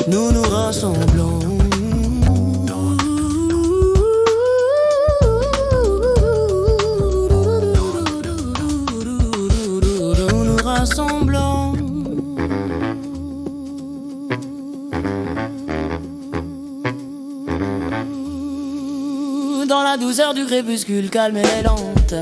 Nous nous rassemblons. Nous nous rassemblons. Dans la douceur du crépuscule calme et lente.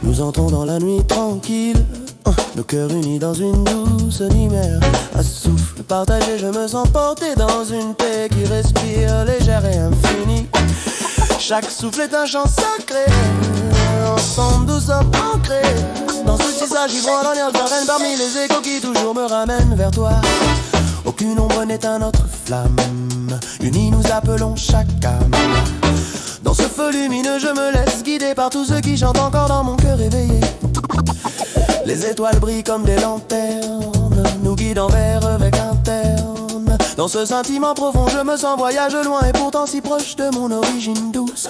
Nous entrons dans la nuit tranquille, nos cœurs unis dans une douce lumière. À ce souffle partagé, je me sens porté dans une paix qui respire, légère et infinie. Chaque souffle est un chant sacré, ensemble nous sommes ancrés dans ce tissage vibrant d'alliance sereine parmi les échos qui toujours me ramènent vers toi. Aucune ombre n'éteint notre flamme, unis nous appelons chaque âme. Dans ce feu lumineux, je me laisse guider par tous ceux qui chantent encore dans mon cœur éveillé. Les étoiles brillent comme des lanternes, nous guident vers avec interne. Dans ce sentiment profond, je me sens voyage loin et pourtant si proche de mon origine douce.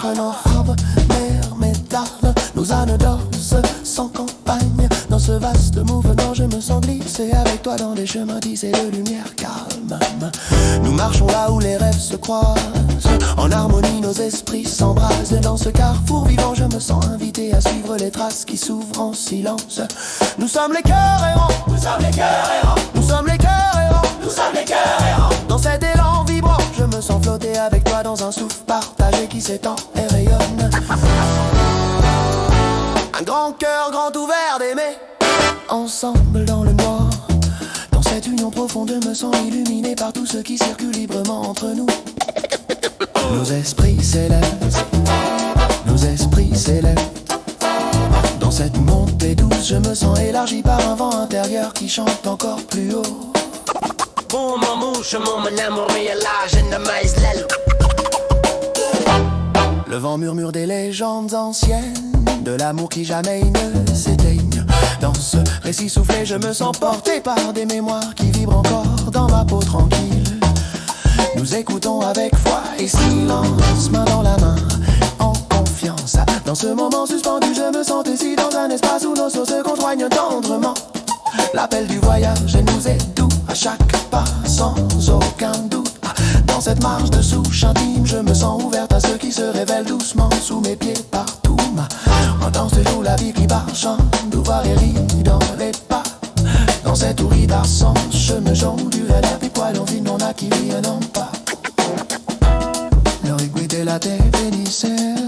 Un orbe, mer, métal, nos ânes dansent sans campagne. Dans ce vaste mouvement, je me sens glisser avec toi dans des chemins tissés de lumière calme. Nous marchons là où les rêves se croisent, en harmonie nos esprits s'embrasent. Dans ce carrefour vivant, je me sens invité à suivre les traces qui s'ouvrent en silence. Nous sommes les cœurs errants, nous sommes les cœurs errants, nous sommes les cœurs errants, nous sommes les cœurs errants. Dans cet élan vibrant, je me sens flotter avec toi dans un souffle partagé qui s'étend et rayonne. Un grand cœur grand ouvert d'aimer, ensemble dans le noir. Dans cette union profonde, je me sens illuminé par tout ce qui circule librement entre nous. Nos esprits s'élèvent, nos esprits s'élèvent. Dans cette montée douce, je me sens élargi par un vent intérieur qui chante encore plus haut. Bon, mon mouche, mon amour, réalage, and the maïs, l'aile. Le vent murmure des légendes anciennes, de l'amour qui jamais ne s'éteigne. Dans ce récit soufflé, je me sens porté par des mémoires qui vibrent encore dans ma peau tranquille. Nous écoutons avec foi et silence, main dans la main, en confiance. Dans ce moment suspendu, je me sens ici dans un espace où nos sauts se conjoignent tendrement. L'appel du voyage nous est doux à chaque pas, sans aucun doute. Dans cette marche de souche intime, je me sens ouverte à ceux qui se révèlent doucement sous mes pieds partout. En danse de joue, la vie qui bat, chante, d'ouvrir et rit dans les pas. Dans cette ouïe d'arçon, je me jongle du relève des poils en vie non acquis, non pas. Leur équité la tête bénisseur,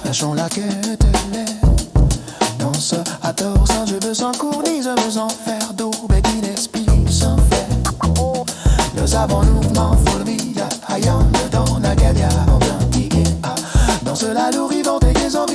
lâchons la quête de l'air. Dans ce à tort, sans je me sens courni, je me sens faire d'aube et qui n'esprit sans faire. Nous avons mouvement, full vie, ayant le don, la gadia, en blanc, dans cela, nous vivons et qu'ils ont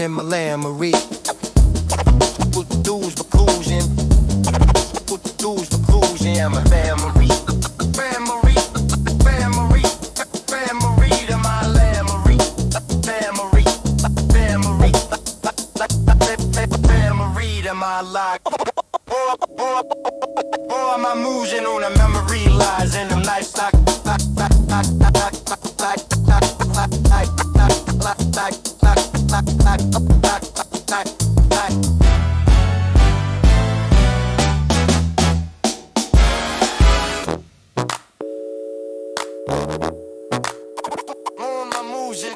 in my Lamborghini. Dudes for cruising. Dudes for cruising. I'm a family. Family. Family. Family to my Lamborghini. Family. Family. Family to my life. Boy, my moves in on the memory lies in them nights like my moves in